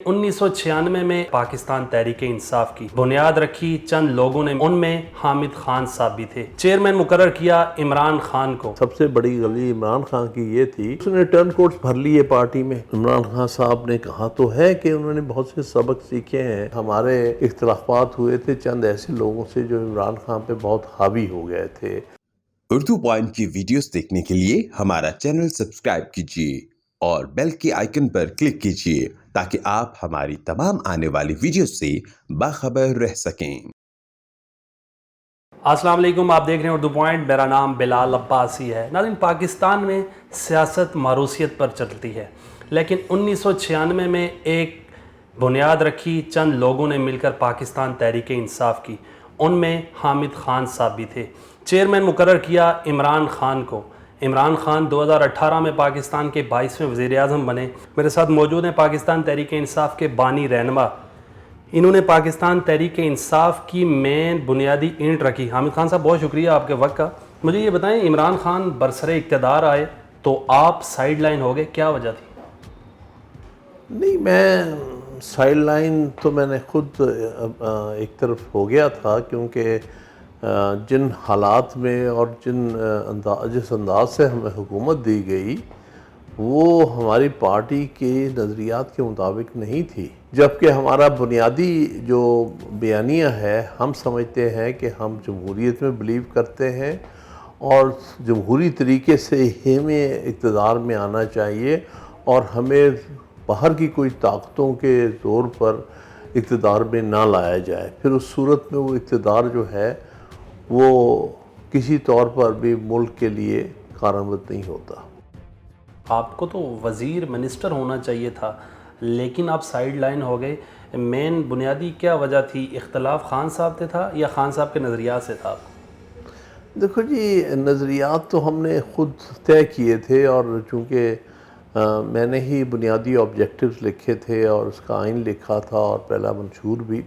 1996 میں پاکستان تحریک انصاف کی بنیاد رکھی چند لوگوں نے، ان میں حامد خان صاحب بھی تھے۔ چیئرمین مقرر کیا عمران خان کو۔ سب سے بڑی غلطی عمران خان کی یہ تھی، اس نے ٹرن کوٹس بھر لیے پارٹی میں۔ عمران خان صاحب نے کہا تو ہے کہ انہوں نے بہت سے سبق سیکھے ہیں۔ ہمارے اختلافات ہوئے تھے چند ایسے لوگوں سے جو عمران خان پہ بہت حاوی ہو گئے تھے۔ اردو پوائنٹ کی ویڈیوز دیکھنے کے لیے ہمارا چینل سبسکرائب کیجیے اور بیل کے آئیکن پر کلک کیجیے تاکہ آپ ہماری تمام آنے والی ویڈیوز سے باخبر رہ سکیں۔ السلام علیکم، آپ دیکھ رہے ہیں اردو پوائنٹ، میرا نام بلال عباسی ہے۔ ناظرین، پاکستان میں سیاست معروثیت پر چلتی ہے، لیکن 1996 میں ایک بنیاد رکھی چند لوگوں نے مل کر پاکستان تحریک انصاف کی، ان میں حامد خان صاحب بھی تھے۔ چیئرمین مقرر کیا عمران خان کو۔ عمران خان 2018 میں پاکستان کے 22ویں وزیر اعظم بنے۔ میرے ساتھ موجود ہیں پاکستان تحریک انصاف کے بانی رہنما، انہوں نے پاکستان تحریک انصاف کی مین بنیادی اینٹ رکھی۔ حامد خان صاحب، بہت شکریہ آپ کے وقت کا۔ مجھے یہ بتائیں، عمران خان برسر اقتدار آئے تو آپ سائیڈ لائن ہو گئے، کیا وجہ تھی؟ نہیں، میں سائیڈ لائن تو میں نے خود ایک طرف ہو گیا تھا، کیونکہ جن حالات میں اور جس انداز سے ہمیں حکومت دی گئی وہ ہماری پارٹی کے نظریات کے مطابق نہیں تھی، جبکہ ہمارا بنیادی جو بیانیہ ہے، ہم سمجھتے ہیں کہ ہم جمہوریت میں بلیو کرتے ہیں اور جمہوری طریقے سے ہمیں اقتدار میں آنا چاہیے اور ہمیں باہر کی کوئی طاقتوں کے زور پر اقتدار میں نہ لایا جائے۔ پھر اس صورت میں وہ اقتدار جو ہے وہ کسی طور پر بھی ملک کے لیے کارآمد نہیں ہوتا۔ آپ کو تو وزیر منسٹر ہونا چاہیے تھا، لیکن آپ سائیڈ لائن ہو گئے۔ مین بنیادی کیا وجہ تھی؟ اختلاف خان صاحب سے تھا یا خان صاحب کے نظریات سے تھا؟ دیکھو جی، نظریات تو ہم نے خود طے کیے تھے، اور چونکہ میں نے ہی بنیادی آبجیکٹیوز لکھے تھے اور اس کا آئین لکھا تھا اور پہلا منشور بھی،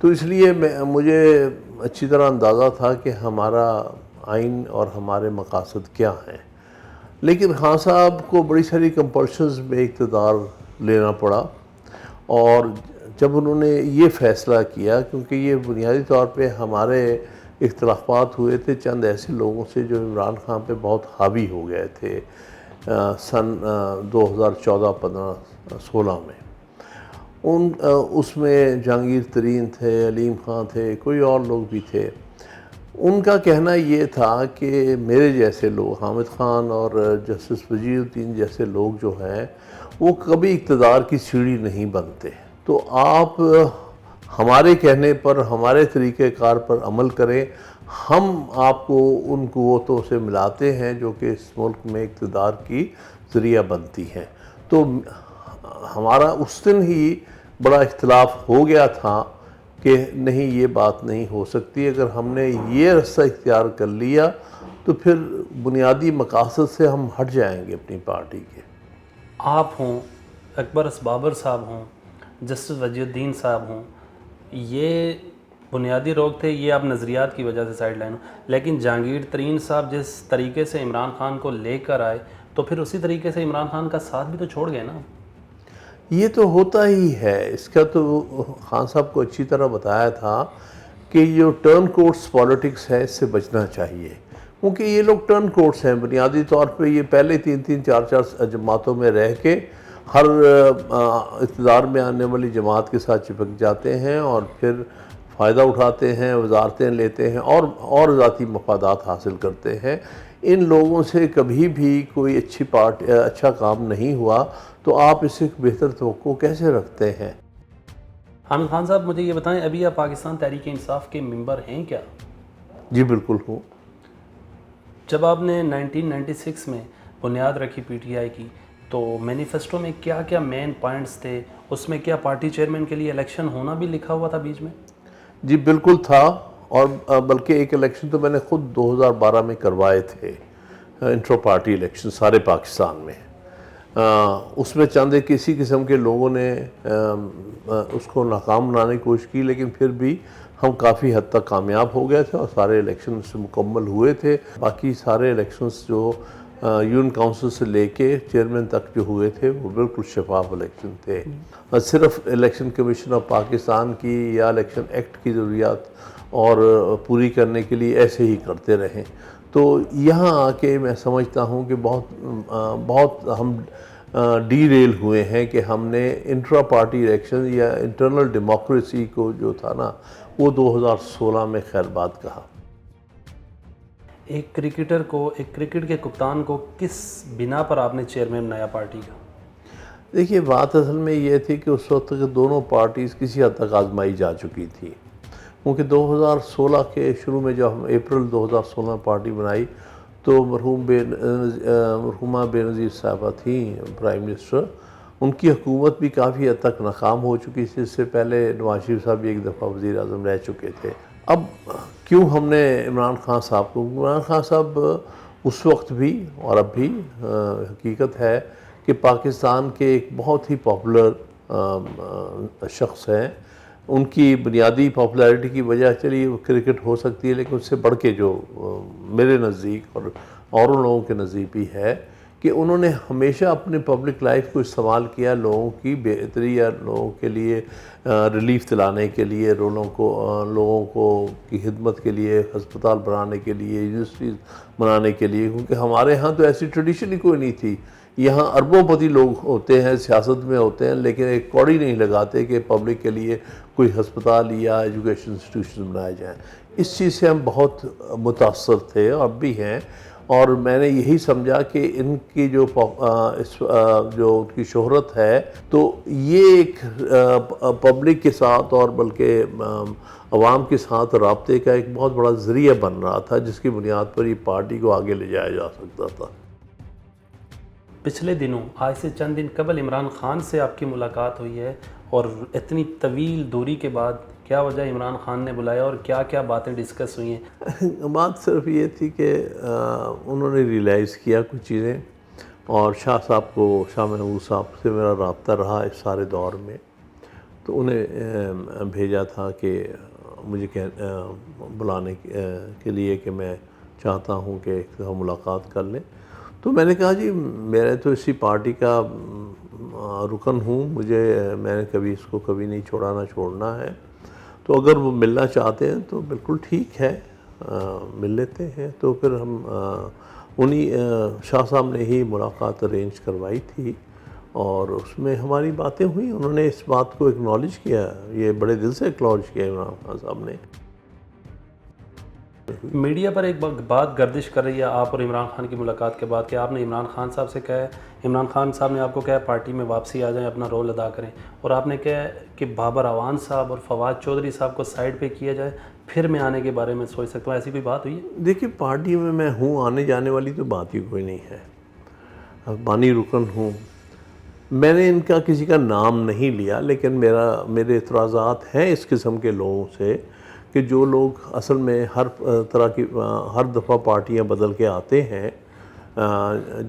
تو اس لیے مجھے اچھی طرح اندازہ تھا کہ ہمارا آئین اور ہمارے مقاصد کیا ہیں۔ لیکن خان صاحب کو بڑی ساری کمپلشنز میں اقتدار لینا پڑا، اور جب انہوں نے یہ فیصلہ کیا، کیونکہ یہ بنیادی طور پہ ہمارے اختلافات ہوئے تھے چند ایسے لوگوں سے جو عمران خان پہ بہت حاوی ہو گئے تھے سن 2014-15-16 میں۔ اس میں جہانگیر ترین تھے، علیم خان تھے، کوئی اور لوگ بھی تھے۔ ان کا کہنا یہ تھا کہ میرے جیسے لوگ، حامد خان اور جسٹس وزیر الدین جیسے لوگ جو ہیں، وہ کبھی اقتدار کی سیڑھی نہیں بنتے، تو آپ ہمارے کہنے پر، ہمارے طریقہ کار پر عمل کریں، ہم آپ کو ان قوتوں سے ملاتے ہیں جو کہ اس ملک میں اقتدار کی ذریعہ بنتی ہیں۔ تو ہمارا اس دن ہی بڑا اختلاف ہو گیا تھا کہ نہیں، یہ بات نہیں ہو سکتی۔ اگر ہم نے یہ رستہ اختیار کر لیا تو پھر بنیادی مقاصد سے ہم ہٹ جائیں گے اپنی پارٹی کے۔ آپ ہوں، اکبر اسبابر صاحب ہوں، جسٹس وزیر الدین صاحب ہوں، یہ بنیادی لوگ تھے، یہ آپ نظریات کی وجہ سے سائیڈ لائن ہوں، لیکن جہانگیر ترین صاحب جس طریقے سے عمران خان کو لے کر آئے تو پھر اسی طریقے سے عمران خان کا ساتھ بھی تو چھوڑ گئے نا۔ یہ تو ہوتا ہی ہے، اس کا تو خان صاحب کو اچھی طرح بتایا تھا کہ جو ٹرن کوٹس پالیٹکس ہے، اس سے بچنا چاہیے، کیونکہ یہ لوگ ٹرن کوٹس ہیں۔ بنیادی طور پہ یہ پہلے 3-4 جماعتوں میں رہ کے ہر اقتدار میں آنے والی جماعت کے ساتھ چپک جاتے ہیں اور پھر فائدہ اٹھاتے ہیں، وزارتیں لیتے ہیں اور ذاتی مفادات حاصل کرتے ہیں۔ ان لوگوں سے کبھی بھی کوئی اچھا کام نہیں ہوا، تو آپ اس سے بہتر توقع کیسے رکھتے ہیں؟ حامد خان صاحب، مجھے یہ بتائیں، ابھی آپ پاکستان تحریک انصاف کے ممبر ہیں کیا؟ جی بالکل ہوں۔ جب آپ نے 1996 میں بنیاد رکھی پی ٹی آئی کی، تو مینیفیسٹو میں کیا کیا مین پوائنٹس تھے؟ اس میں کیا پارٹی چیئرمین کے لیے الیکشن ہونا بھی لکھا ہوا تھا بیچ میں؟ جی بالکل تھا، اور بلکہ ایک الیکشن تو میں نے خود 2012 میں کروائے تھے، انٹرو پارٹی الیکشن سارے پاکستان میں۔ اس میں چند کسی قسم کے لوگوں نے اس کو ناکام بنانے کی کوشش کی، لیکن پھر بھی ہم کافی حد تک کامیاب ہو گئے تھے اور سارے الیکشن سے مکمل ہوئے تھے۔ باقی سارے الیکشنز جو یونین کونسل سے لے کے چیئرمین تک جو ہوئے تھے وہ بالکل شفاف الیکشن تھے. صرف الیکشن کمیشن آف پاکستان کی یا الیکشن ایکٹ کی ضروریات اور پوری کرنے کے لیے ایسے ہی کرتے رہیں. تو یہاں آ کے میں سمجھتا ہوں کہ بہت ہم ڈی ریل ہوئے ہیں کہ ہم نے انٹرا پارٹی الیکشن یا انٹرنل ڈیموکریسی کو جو تھا نا وہ 2016 میں خیر بات کہا. ایک کرکٹر کو، ایک کرکٹ کے کپتان کو کس بنا پر آپ نے چیئرمین بنایا پارٹی کا؟ دیکھیے بات اصل میں یہ تھی کہ اس وقت تک دونوں پارٹیز کسی حد تک آزمائی جا چکی تھی، کیونکہ 2016 کے شروع میں جب ہم اپریل 2016 پارٹی بنائی تو مرحومہ بے نظیر صاحبہ تھیں پرائم منسٹر. ان کی حکومت بھی کافی حد تک ناکام ہو چکی تھی. اس سے پہلے نواز شریف صاحب بھی ایک دفعہ وزیر اعظم رہ چکے تھے. اب کیوں ہم نے عمران خان صاحب کو، عمران خان صاحب اس وقت بھی اور اب بھی حقیقت ہے کہ پاکستان کے ایک بہت ہی پاپولر شخص ہیں. ان کی بنیادی پاپولیرٹی کی وجہ چلیے وہ کرکٹ ہو سکتی ہے، لیکن اس سے بڑھ کے جو میرے نزدیک اور ان لوگوں کے نزدیک بھی ہے کہ انہوں نے ہمیشہ اپنے پبلک لائف کو استعمال کیا لوگوں کی بہتری یا لوگوں کے لیے ریلیف دلانے کے لیے، لوگوں کو کی خدمت کے لیے، ہسپتال بنانے کے لیے، یونیورسٹیز بنانے کے لیے. کیونکہ ہمارے ہاں تو ایسی ٹریڈیشن ہی کوئی نہیں تھی. یہاں اربوں پتی لوگ ہوتے ہیں، سیاست میں ہوتے ہیں، لیکن ایک کوڑی نہیں لگاتے کہ پبلک کے لیے کوئی ہسپتال یا ایجوکیشن انسٹیٹیوشن بنائے جائیں. اس چیز سے ہم بہت متاثر تھے اور اب بھی ہیں. اور میں نے یہی سمجھا کہ ان کی جو ان کی شہرت ہے تو یہ ایک پبلک کے ساتھ اور بلکہ عوام کے ساتھ رابطے کا ایک بہت بڑا ذریعہ بن رہا تھا، جس کی بنیاد پر یہ پارٹی کو آگے لے جایا جا سکتا تھا. پچھلے دنوں، آج سے چند دن قبل عمران خان سے آپ کی ملاقات ہوئی ہے، اور اتنی طویل دوری کے بعد کیا وجہ عمران خان نے بلایا اور کیا کیا باتیں ڈسکس ہوئی ہیں؟ بات صرف یہ تھی کہ انہوں نے ریلائز کیا کچھ چیزیں، اور شاہ محمود صاحب سے میرا رابطہ رہا اس سارے دور میں. تو انہیں بھیجا تھا کہ مجھے بلانے کے لیے کہ میں چاہتا ہوں کہ ایک دفعہ ملاقات کر لیں. تو میں نے کہا جی میں تو اسی پارٹی کا رکن ہوں، میں نے کبھی اس کو کبھی نہیں چھوڑا، نہ چھوڑنا ہے. تو اگر وہ ملنا چاہتے ہیں تو بالکل ٹھیک ہے، مل لیتے ہیں. تو پھر ہم شاہ صاحب نے ہی ملاقات ارینج کروائی تھی اور اس میں ہماری باتیں ہوئیں. انہوں نے اس بات کو اکنالج کیا، یہ بڑے دل سے اکنالج کیا عمران خان صاحب نے. میڈیا پر ایک بات گردش کر رہی ہے آپ اور عمران خان کی ملاقات کے بعد کہ آپ نے عمران خان صاحب سے کہا ہے، عمران خان صاحب نے آپ کو کہا پارٹی میں واپسی آ جائیں، اپنا رول ادا کریں، اور آپ نے کہا کہ بابر اعوان صاحب اور فواد چودھری صاحب کو سائیڈ پہ کیا جائے، پھر میں آنے کے بارے میں سوچ سکتا ہوں. ایسی کوئی بات ہوئی ہے؟ دیکھیے پارٹی میں ہوں، آنے جانے والی تو بات ہی کوئی نہیں ہے. بانی رکن ہوں. میں نے ان کا کسی کا نام نہیں لیا، لیکن میرے اعتراضات ہیں اس قسم کے لوگوں سے کہ جو لوگ اصل میں ہر دفعہ پارٹیاں بدل کے آتے ہیں،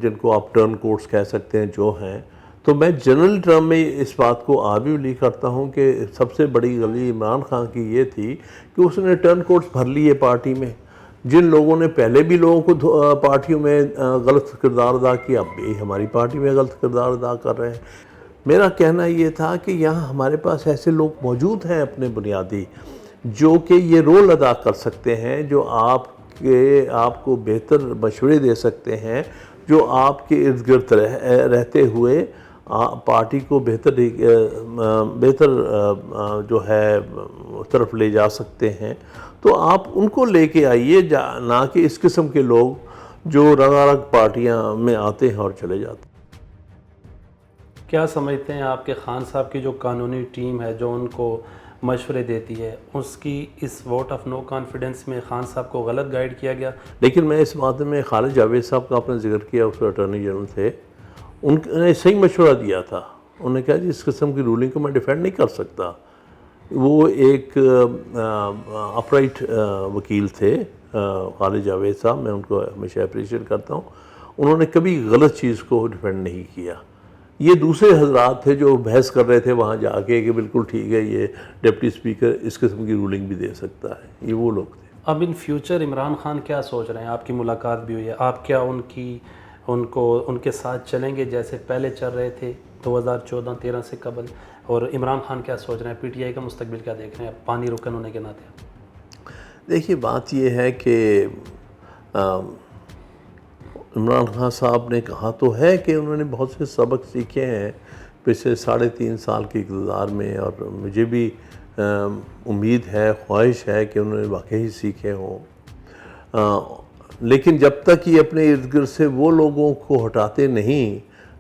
جن کو آپ ٹرن کوٹس کہہ سکتے ہیں جو ہیں. تو میں جنرل ٹرم میں اس بات کو آرگیو کرتا ہوں کہ سب سے بڑی غلطی عمران خان کی یہ تھی کہ اس نے ٹرن کوٹس بھر لیے پارٹی میں. جن لوگوں نے پہلے بھی لوگوں کو پارٹیوں میں غلط کردار ادا کیا، اب بھی ہماری پارٹی میں غلط کردار ادا کر رہے ہیں. میرا کہنا یہ تھا کہ یہاں ہمارے پاس ایسے لوگ موجود ہیں اپنے بنیادی، جو کہ یہ رول ادا کر سکتے ہیں، جو آپ کو بہتر مشورے دے سکتے ہیں، جو آپ کے ارد گرد رہتے ہوئے پارٹی کو بہتر جو ہے طرف لے جا سکتے ہیں. تو آپ ان کو لے کے آئیے، نہ کہ اس قسم کے لوگ جو رنگا رنگ پارٹیاں میں آتے ہیں اور چلے جاتے ہیں. کیا سمجھتے ہیں آپ کے خان صاحب کی جو قانونی ٹیم ہے جو ان کو مشورے دیتی ہے، اس کی اس ووٹ آف نو کانفیڈنس میں خان صاحب کو غلط گائیڈ کیا گیا؟ لیکن میں اس بات میں خالد جاوید صاحب کا آپ نے ذکر کیا، اس اٹارنی جنرل تھے، ان نے صحیح مشورہ دیا تھا. انہوں نے کہا جی اس قسم کی رولنگ کو میں ڈیفینڈ نہیں کر سکتا. وہ ایک اپرائٹ وکیل تھے خالد جاوید صاحب، میں ان کو ہمیشہ اپریشیٹ کرتا ہوں. انہوں نے کبھی غلط چیز کو ڈیفینڈ نہیں کیا. یہ دوسرے حضرات تھے جو بحث کر رہے تھے وہاں جا کے کہ بالکل ٹھیک ہے، یہ ڈپٹی اسپیکر اس قسم کی رولنگ بھی دے سکتا ہے. یہ وہ لوگ تھے. اب ان فیوچر عمران خان کیا سوچ رہے ہیں؟ آپ کی ملاقات بھی ہوئی ہے، آپ کیا ان کی ان کے ساتھ چلیں گے جیسے پہلے چل رہے تھے 2014-13 سے قبل؟ اور عمران خان کیا سوچ رہے ہیں، پی ٹی آئی کا مستقبل کیا دیکھ رہے ہیں پانی رکن ہونے کے ناطے؟ دیکھیے بات یہ ہے کہ عمران خان صاحب نے کہا تو ہے کہ انہوں نے بہت سے سبق سیکھے ہیں پچھلے 3.5 سال کے اقتدار میں، اور مجھے بھی امید ہے، خواہش ہے کہ انہوں نے واقعی سیکھے ہوں، لیکن جب تک یہ اپنے ارد گرد سے وہ لوگوں کو ہٹاتے نہیں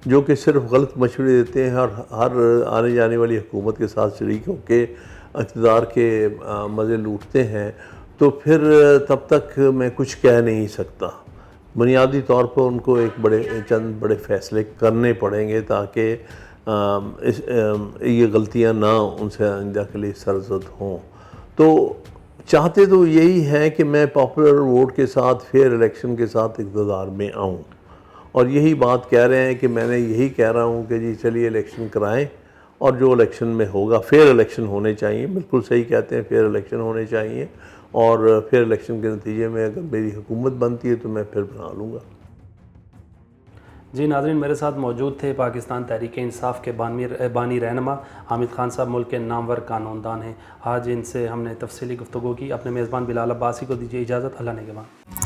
جو کہ صرف غلط مشورے دیتے ہیں اور ہر آنے جانے والی حکومت کے ساتھ شریک ہو کے اقتدار کے مزے لوٹتے ہیں، تو پھر تب تک میں کچھ کہہ نہیں سکتا۔ بنیادی طور پر ان کو چند بڑے فیصلے کرنے پڑیں گے تاکہ یہ غلطیاں نہ ان سے آئندہ کے لیے سرزد ہوں۔ تو چاہتے تو یہی ہے کہ میں پاپولر ووٹ کے ساتھ فیئر الیکشن کے ساتھ اقتدار میں آؤں، اور یہی بات کہہ رہے ہیں کہ میں نے یہی کہہ رہا ہوں کہ جی چلیے الیکشن کرائیں، اور جو الیکشن میں ہوگا فیئر الیکشن ہونے چاہیے، بالکل صحیح کہتے ہیں، فیئر الیکشن ہونے چاہیے، اور فیئر الیکشن کے نتیجے میں اگر میری حکومت بنتی ہے تو میں پھر بنا لوں گا۔ جی ناظرین، میرے ساتھ موجود تھے پاکستان تحریک انصاف کے بانی رہنما حامد خان صاحب، ملک کے نامور قانون دان ہیں۔ آج ان سے ہم نے تفصیلی گفتگو کی۔ اپنے میزبان بلال عباسی کو دیجیے اجازت، اللہ نگہبان۔